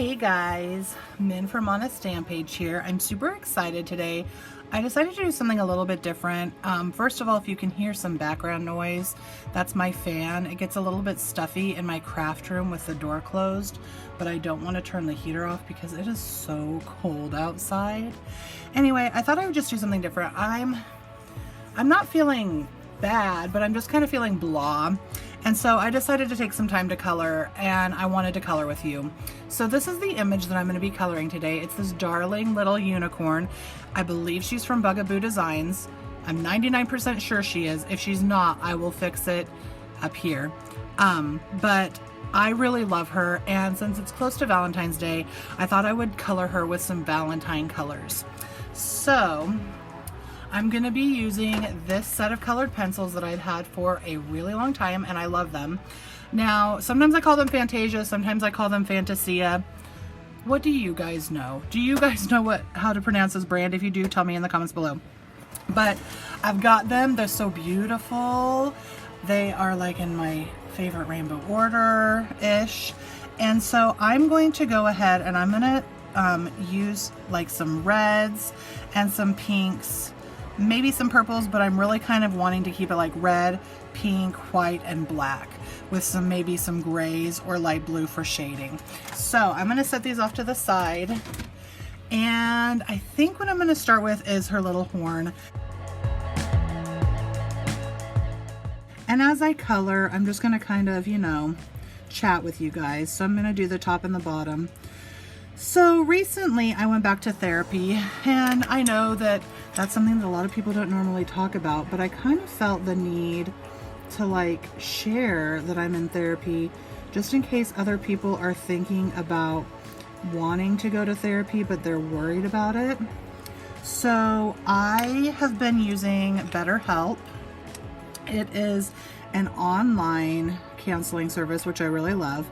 Hey guys, Min from On a Stampage here. I'm super excited today. I decided to do something a little bit different. First of all, if you can hear some background noise, that's my fan. It gets a little bit stuffy in my craft room with the door closed, but I don't want to turn the heater off because it is so cold outside. Anyway, I thought I would just do something different. I'm not feeling bad, but I'm just kind of feeling blah. And so I decided to take some time to color, and I wanted to color with you. So this is the image that I'm going to be coloring today. It's this darling little unicorn. I believe she's from Bugaboo Designs. I'm 99% sure she is. If she's not, I will fix it up here. But I really love her, and since it's close to Valentine's Day, I thought I would color her with some Valentine colors. So I'm going to be using this set of colored pencils that I've had for a really long time, and I love them. Now, sometimes I call them Fantasia, sometimes I call them Fantasia. What do you guys know? Do you guys know how to pronounce this brand? If you do, tell me in the comments below. But I've got them. They're so beautiful. They are like in my favorite rainbow order-ish. And so I'm going to go ahead and I'm going to use like some reds and some pinks, maybe some purples, but I'm really kind of wanting to keep it like red, pink, white, and black with maybe some grays or light blue for shading. So I'm going to set these off to the side, and I think what I'm going to start with is her little horn. And as I color, I'm just going to kind of, you know, chat with you guys. So I'm going to do the top and the bottom. So recently I went back to therapy, and I know that that's something that a lot of people don't normally talk about, but I kind of felt the need to like share that I'm in therapy just in case other people are thinking about wanting to go to therapy but they're worried about it. So I have been using BetterHelp. It is an online counseling service, which I really love.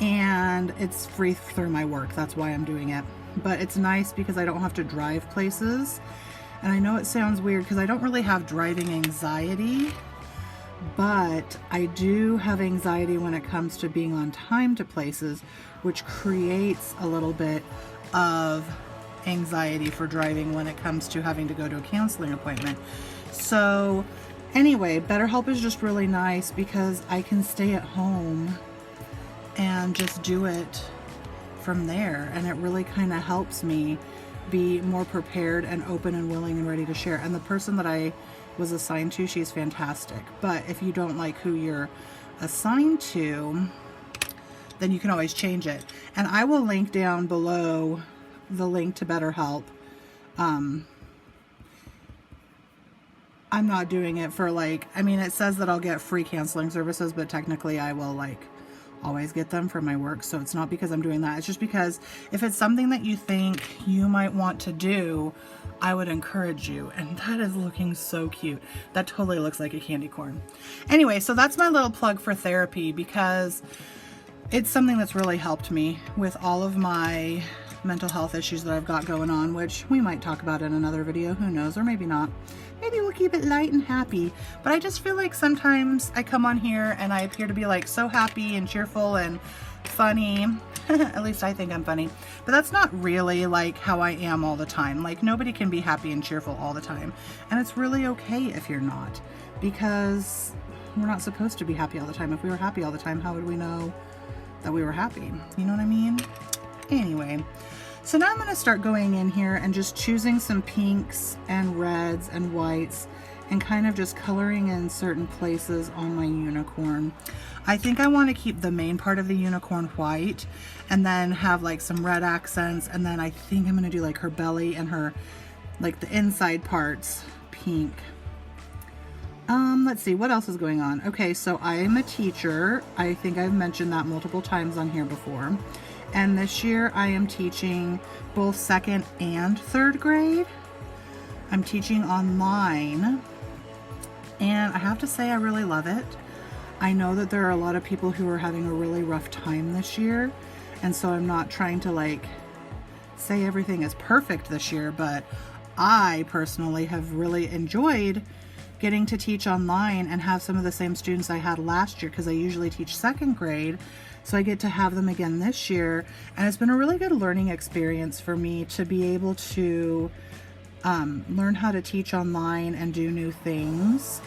And it's free through my work. That's why I'm doing it. But it's nice because I don't have to drive places. And I know it sounds weird because I don't really have driving anxiety, but I do have anxiety when it comes to being on time to places, which creates a little bit of anxiety for driving when it comes to having to go to a counseling appointment. So anyway, BetterHelp is just really nice because I can stay at home and just do it from there, and it really kind of helps me be more prepared and open and willing and ready to share. And the person that I was assigned to, she's fantastic. But if you don't like who you're assigned to, then you can always change it. And I will link down below the link to BetterHelp. I'm not doing it for like, I mean, it says that I'll get free counseling services, but technically I will like always get them for my work. So it's not because I'm doing that. It's just because if it's something that you think you might want to do, I would encourage you. And that is looking so cute. That totally looks like a candy corn. Anyway, so that's my little plug for therapy because it's something that's really helped me with all of my mental health issues that I've got going on, which we might talk about in another video, who knows, or maybe not. Maybe we'll keep it light and happy. But I just feel like sometimes I come on here and I appear to be like so happy and cheerful and funny. At least I think I'm funny. But that's not really like how I am all the time. Like nobody can be happy and cheerful all the time. And it's really okay if you're not, because we're not supposed to be happy all the time. If we were happy all the time, how would we know that we were happy? You know what I mean? Anyway, so now I'm going to start going in here and just choosing some pinks and reds and whites and kind of just coloring in certain places on my unicorn. I think I want to keep the main part of the unicorn white and then have like some red accents, and then I think I'm going to do like her belly and her, like the inside parts pink. Let's see, what else is going on? Okay, so I am a teacher. I think I've mentioned that multiple times on here before. And this year I am teaching both 2nd and 3rd grade. I'm teaching online, and I have to say I really love it. I know that there are a lot of people who are having a really rough time this year, and so I'm not trying to like say everything is perfect this year, but I personally have really enjoyed getting to teach online and have some of the same students I had last year, because I usually teach 2nd grade. So I get to have them again this year, and it's been a really good learning experience for me to be able to learn how to teach online and do new things.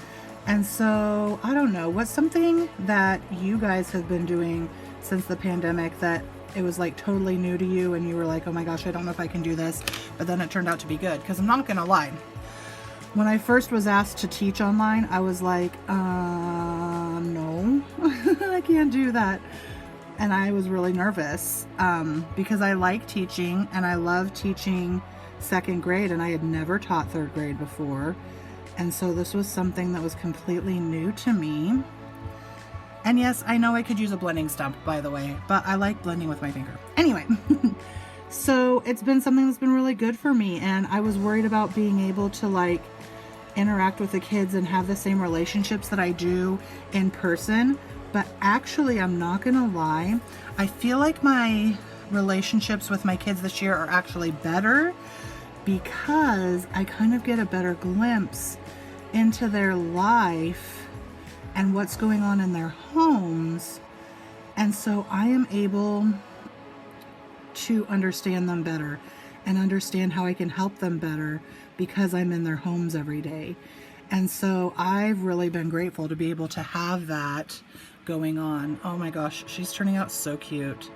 And so, I don't know, what's something that you guys have been doing since the pandemic that it was like totally new to you and you were like, oh my gosh, I don't know if I can do this, but then it turned out to be good? Because I'm not gonna lie, when I first was asked to teach online, I was like, no, I can't do that. And I was really nervous because I like teaching and I love teaching second grade, and I had never taught third grade before. And so this was something that was completely new to me. And yes, I know I could use a blending stump, by the way, but I like blending with my finger. Anyway, so it's been something that's been really good for me, and I was worried about being able to like interact with the kids and have the same relationships that I do in person. But actually, I'm not gonna lie, I feel like my relationships with my kids this year are actually better because I kind of get a better glimpse into their life and what's going on in their homes. And so I am able to understand them better and understand how I can help them better because I'm in their homes every day. And so I've really been grateful to be able to have that going on. Oh my gosh, she's turning out so cute.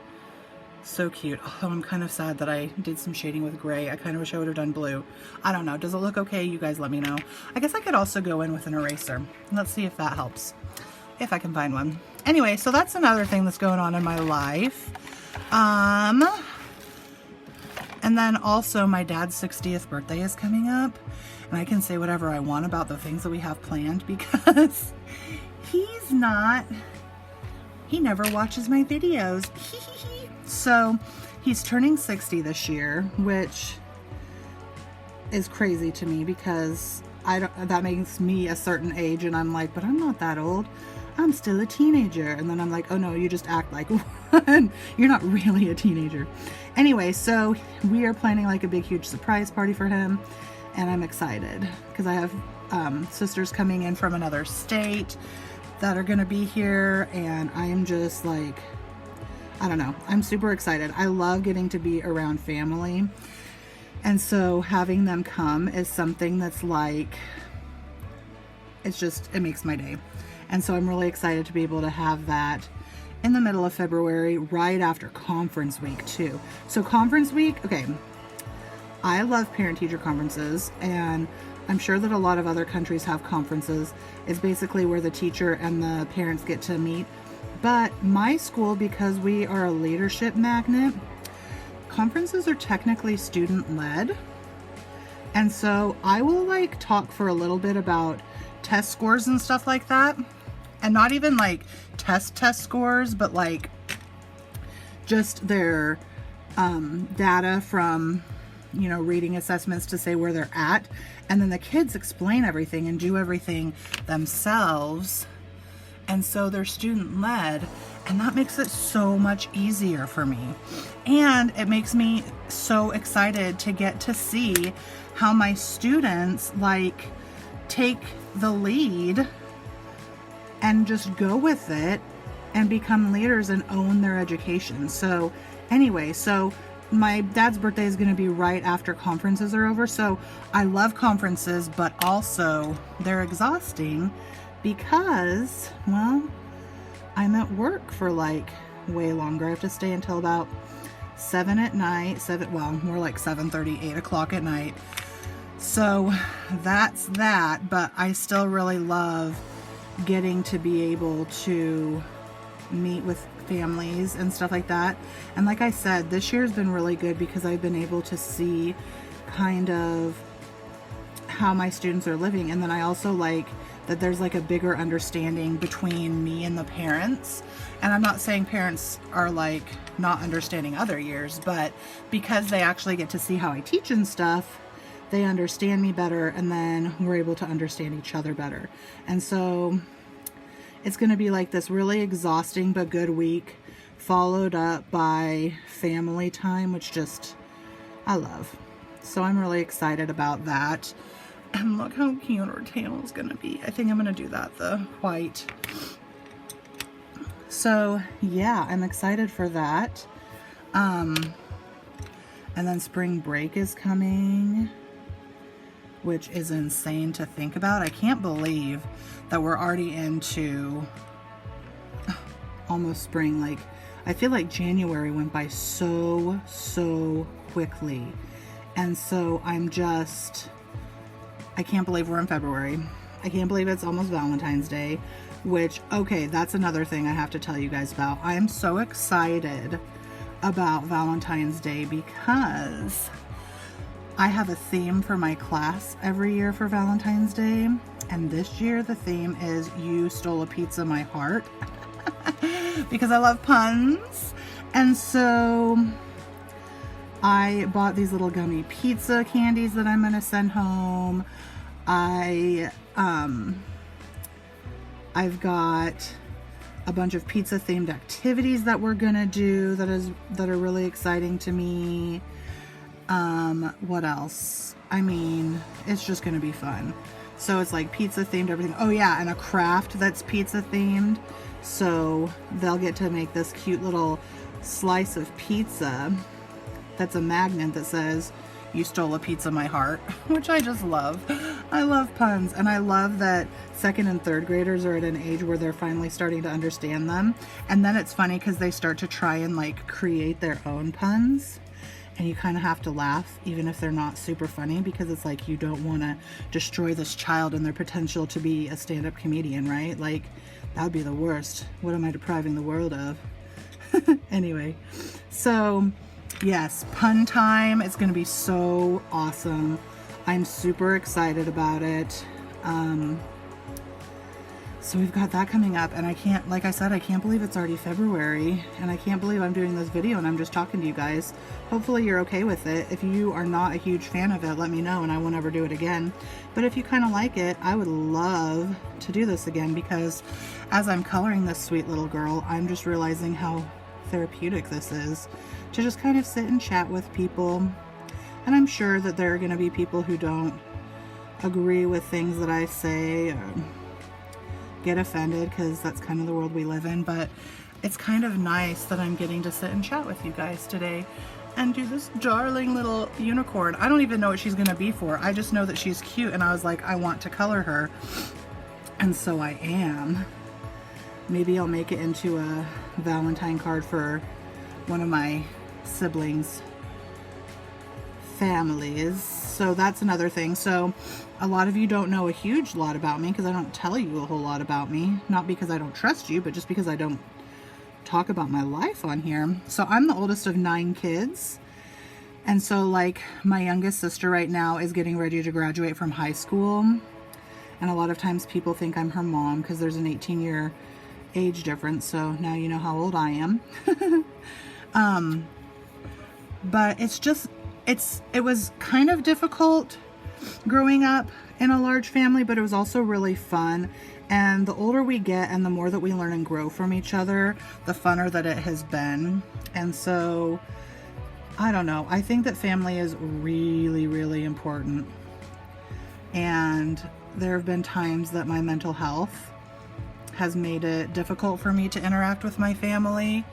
So cute. Oh, I'm kind of sad that I did some shading with gray. I kind of wish I would have done blue. I don't know. Does it look okay? You guys let me know. I guess I could also go in with an eraser. Let's see if that helps. If I can find one. Anyway, so that's another thing that's going on in my life. And then also my dad's 60th birthday is coming up. And I can say whatever I want about the things that we have planned because he never watches my videos. So he's turning 60 this year, which is crazy to me because that makes me a certain age, and I'm like, but I'm not that old. I'm still a teenager. And then I'm like, oh no, you just act like one. You're not really a teenager. Anyway, so we are planning like a big, huge surprise party for him, and I'm excited because I have sisters coming in from another state that are gonna be here, and I am just like, I don't know, I'm super excited. I love getting to be around family, and so having them come is something that's like, it makes my day. And so I'm really excited to be able to have that in the middle of February, right after conference week too. So conference week, okay, I love parent-teacher conferences, and I'm sure that a lot of other countries have conferences. It's basically where the teacher and the parents get to meet. But my school, because we are a leadership magnet, conferences are technically student-led. And so I will like talk for a little bit about test scores and stuff like that. And not even like test scores, but like just their data from, you know, reading assessments to say where they're at. And then the kids explain everything and do everything themselves. And so they're student-led, and that makes it so much easier for me. And it makes me so excited to get to see how my students like take the lead and just go with it and become leaders and own their education. So anyway, so my dad's birthday is going to be right after conferences are over. So I love conferences, but also they're exhausting because, well, I'm at work for like way longer. I have to stay until about 7 at night, more like 7:30, 8 o'clock at night. So that's that, but I still really love getting to be able to meet with families and stuff like that. And like I said, this year's been really good because I've been able to see kind of how my students are living. And then I also like that there's like a bigger understanding between me and the parents. And I'm not saying parents are like not understanding other years, but because they actually get to see how I teach and stuff, they understand me better, and then we're able to understand each other better. And so it's going to be like this really exhausting but good week, followed up by family time, which just I love. So I'm really excited about that. And look how cute her tail is going to be. I think I'm going to do that the white. So yeah, I'm excited for that. And then spring break is coming, which is insane to think about. I can't believe that we're already into almost spring. Like, I feel like January went by so quickly. And so I can't believe we're in February. I can't believe it's almost Valentine's Day, which, okay, that's another thing I have to tell you guys about. I am so excited about Valentine's Day because I have a theme for my class every year for Valentine's Day. And this year the theme is "You Stole a Pizza My Heart" because I love puns. And so I bought these little gummy pizza candies that I'm gonna send home. I've got a bunch of pizza themed activities that we're gonna do that are really exciting to me. What else? I mean, it's just gonna be fun. So it's like pizza themed everything. Oh yeah, and a craft that's pizza themed. So they'll get to make this cute little slice of pizza that's a magnet that says "You stole a pizza my heart," which I just love. I love puns, and I love that second and third graders are at an age where they're finally starting to understand them. And then it's funny because they start to try and like create their own puns, and you kind of have to laugh even if they're not super funny, because it's like you don't want to destroy this child and their potential to be a stand-up comedian, right? Like, that would be the worst. What am I depriving the world of? Anyway, so yes, pun time. It's going to be so awesome. I'm super excited about it. So we've got that coming up, and I can't, like I said, I can't believe it's already February, and I can't believe I'm doing this video and I'm just talking to you guys. Hopefully you're okay with it. If you are not a huge fan of it, let me know and I won't ever do it again. But if you kind of like it, I would love to do this again, because as I'm coloring this sweet little girl, I'm just realizing how therapeutic this is to just kind of sit and chat with people. And I'm sure that there are going to be people who don't agree with things that I say or get offended, because that's kind of the world we live in. But it's kind of nice that I'm getting to sit and chat with you guys today and do this darling little unicorn. I don't even know what she's going to be for. I just know that she's cute, and I was like, I want to color her, and so I am. Maybe I'll make it into a Valentine card for one of my siblings' families. So that's another thing. So a lot of you don't know a huge lot about me because I don't tell you a whole lot about me. Not because I don't trust you, but just because I don't talk about my life on here. So I'm the oldest of 9 kids. And so, like, my youngest sister right now is getting ready to graduate from high school. And a lot of times people think I'm her mom because there's an 18-year age difference. So now you know how old I am. But it's just, it was kind of difficult growing up in a large family, but it was also really fun. And the older we get and the more that we learn and grow from each other, the funner that it has been. And so, I don't know, I think that family is really, really important. And there have been times that my mental health has made it difficult for me to interact with my family.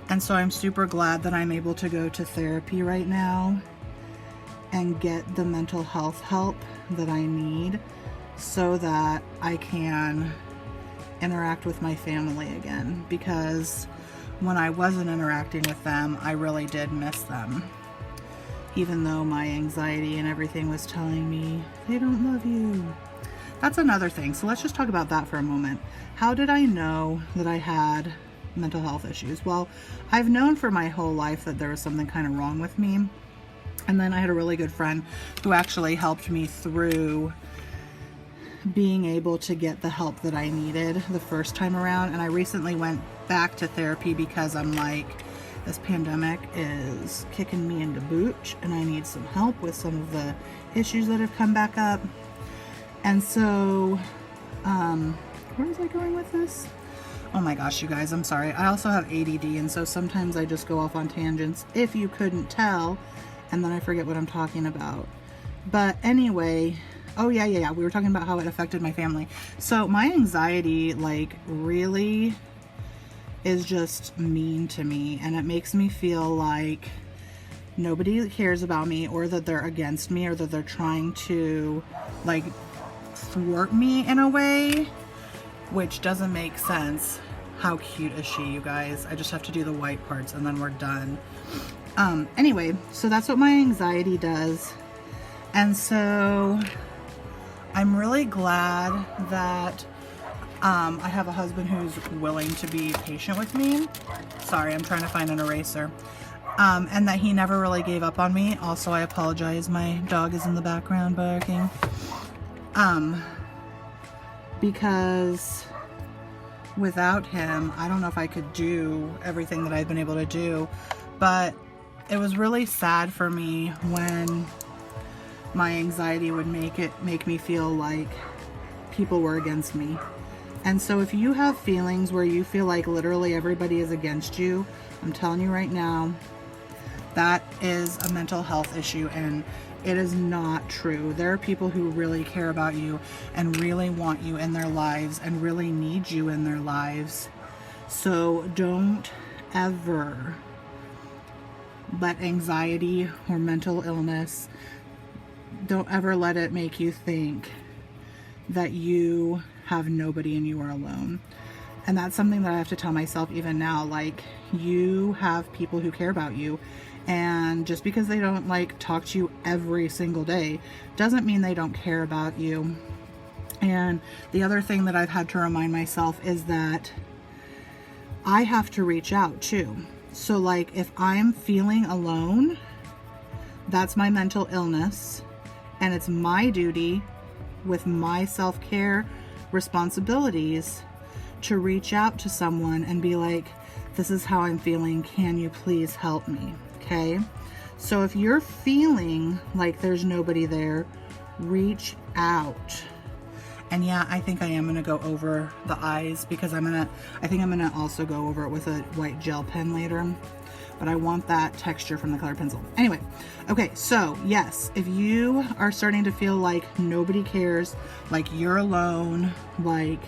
And so I'm super glad that I'm able to go to therapy right now and get the mental health help that I need so that I can interact with my family again. Because when I wasn't interacting with them, I really did miss them. Even though my anxiety and everything was telling me, they don't love you. That's another thing. So let's just talk about that for a moment. How did I know that I had mental health issues? Well, I've known for my whole life that there was something kind of wrong with me. And then I had a really good friend who actually helped me through being able to get the help that I needed the first time around. And I recently went back to therapy because I'm like, this pandemic is kicking me into boot and I need some help with some of the issues that have come back up. And so, where was I going with this? Oh my gosh, you guys, I'm sorry. I also have ADD, and so sometimes I just go off on tangents, if you couldn't tell, and then I forget what I'm talking about. But anyway, oh yeah, we were talking about how it affected my family. So my anxiety, like, really is just mean to me, and it makes me feel like nobody cares about me, or that they're against me, or that they're trying to like thwart me in a way, which doesn't make sense. How cute is she, you guys? I just have to do the white parts and then we're done. Anyway, so that's what my anxiety does. And so I'm really glad that I have a husband who's willing to be patient with me. Sorry, I'm trying to find an eraser. And that he never really gave up on me. Also, I apologize. My dog is in the background barking. Because without him, I don't know if I could do everything that I've been able to do. But it was really sad for me when my anxiety would make me feel like people were against me. And so if you have feelings where you feel like literally everybody is against you, I'm telling you right now, that is a mental health issue, and it is not true. There are people who really care about you and really want you in their lives and really need you in their lives. So don't ever let anxiety or mental illness, don't ever let it make you think that you have nobody and you are alone. And that's something that I have to tell myself even now. Like, you have people who care about you. And just because they don't like talk to you every single day doesn't mean they don't care about you. And the other thing that I've had to remind myself is that I have to reach out too. So like, if I'm feeling alone, that's my mental illness, and it's my duty with my self-care responsibilities to reach out to someone and be like, this is how I'm feeling, can you please help me? Okay, so if you're feeling like there's nobody there, reach out. And yeah, I think I am gonna go over the eyes, because I think I'm gonna also go over it with a white gel pen later, but I want that texture from the colored pencil. Anyway, okay, so yes, if you are starting to feel like nobody cares, like you're alone, like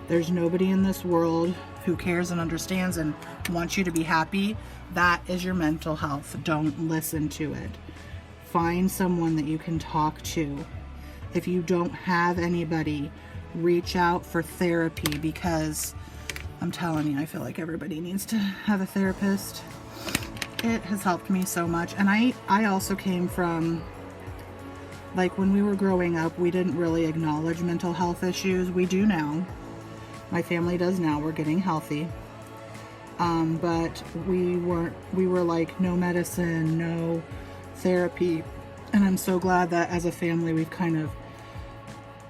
there's nobody in this world who cares and understands and wants you to be happy, that is your mental health. Don't listen to it. Find someone that you can talk to. If you don't have anybody, reach out for therapy, because I'm telling you, I feel like everybody needs to have a therapist. It has helped me so much. And I also came from, like, when we were growing up, we didn't really acknowledge mental health issues. We do now. My family does now. We're getting healthy. But we were like, no medicine, no therapy. And I'm so glad that as a family we've kind of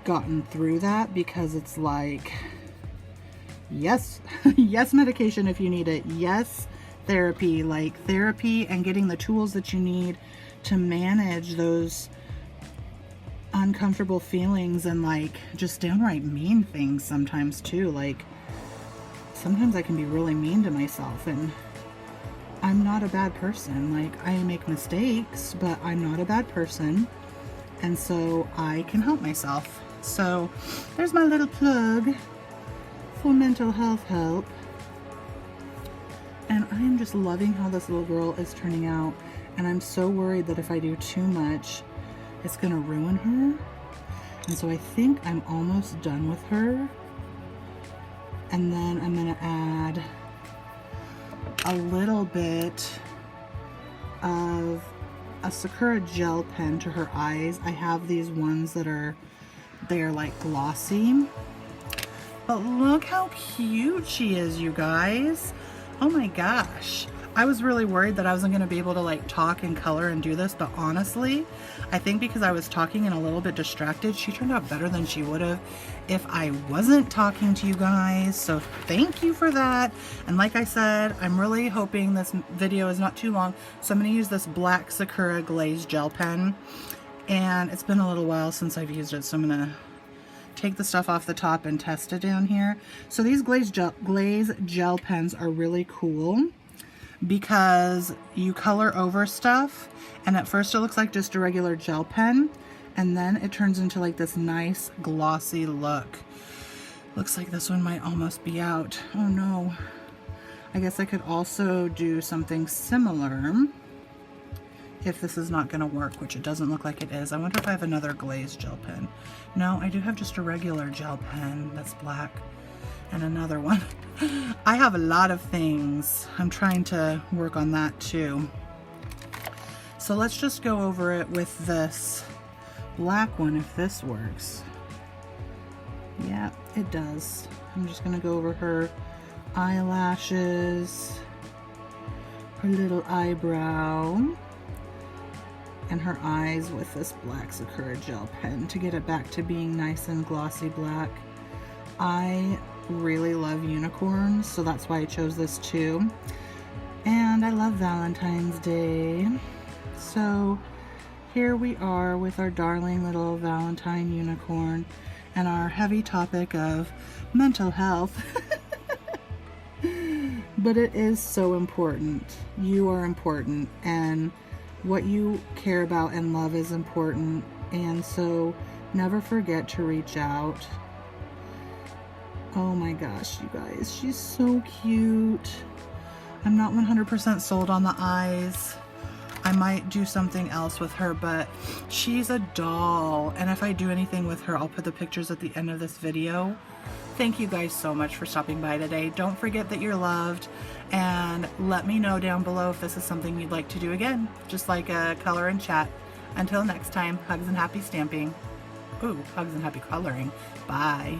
gotten through that, because it's like, yes, yes, medication if you need it. Yes, therapy, like therapy and getting the tools that you need to manage those uncomfortable feelings, and like just downright mean things sometimes too. Like, sometimes I can be really mean to myself, and I'm not a bad person. Like, I make mistakes, but I'm not a bad person, and so I can help myself. So there's my little plug for mental health help. And I'm just loving how this little girl is turning out, and I'm so worried that if I do too much, it's gonna ruin her. And so I think I'm almost done with her. And then I'm gonna add a little bit of a Sakura gel pen to her eyes. I have these ones that they're like glossy. But look how cute she is, you guys. Oh my gosh. I was really worried that I wasn't going to be able to like talk and color and do this, but honestly, I think because I was talking and a little bit distracted, she turned out better than she would have if I wasn't talking to you guys. So thank you for that. And like I said, I'm really hoping this video is not too long. So I'm going to use this black Sakura glaze gel pen, and it's been a little while since I've used it, so I'm going to take the stuff off the top and test it down here. So these glaze gel pens are really cool because you color over stuff, and at first it looks like just a regular gel pen, and then it turns into like this nice glossy look. Looks like this one might almost be out. Oh no. I guess I could also do something similar if this is not going to work, which it doesn't look like it is. I wonder if I have another glazed gel pen. No, I do have just a regular gel pen that's black, and another one. I have a lot of things. I'm trying to work on that too. So let's just go over it with this black one if this works. Yeah, it does. I'm just gonna go over her eyelashes, her little eyebrow, and her eyes with this black Sakura gel pen to get it back to being nice and glossy black. I really love unicorns, so that's why I chose this too. And I love Valentine's Day. So here we are with our darling little Valentine unicorn and our heavy topic of mental health. But it is so important. You are important, and what you care about and love is important, and so never forget to reach out. Oh my gosh, you guys, she's so cute. I'm not 100% sold on the eyes. I might do something else with her, but she's a doll, and if I do anything with her, I'll put the pictures at the end of this video. Thank you guys so much for stopping by today. Don't forget that you're loved, and let me know down below if this is something you'd like to do again, just like a color and chat. Until next time, hugs and happy stamping. Ooh, hugs and happy coloring. Bye.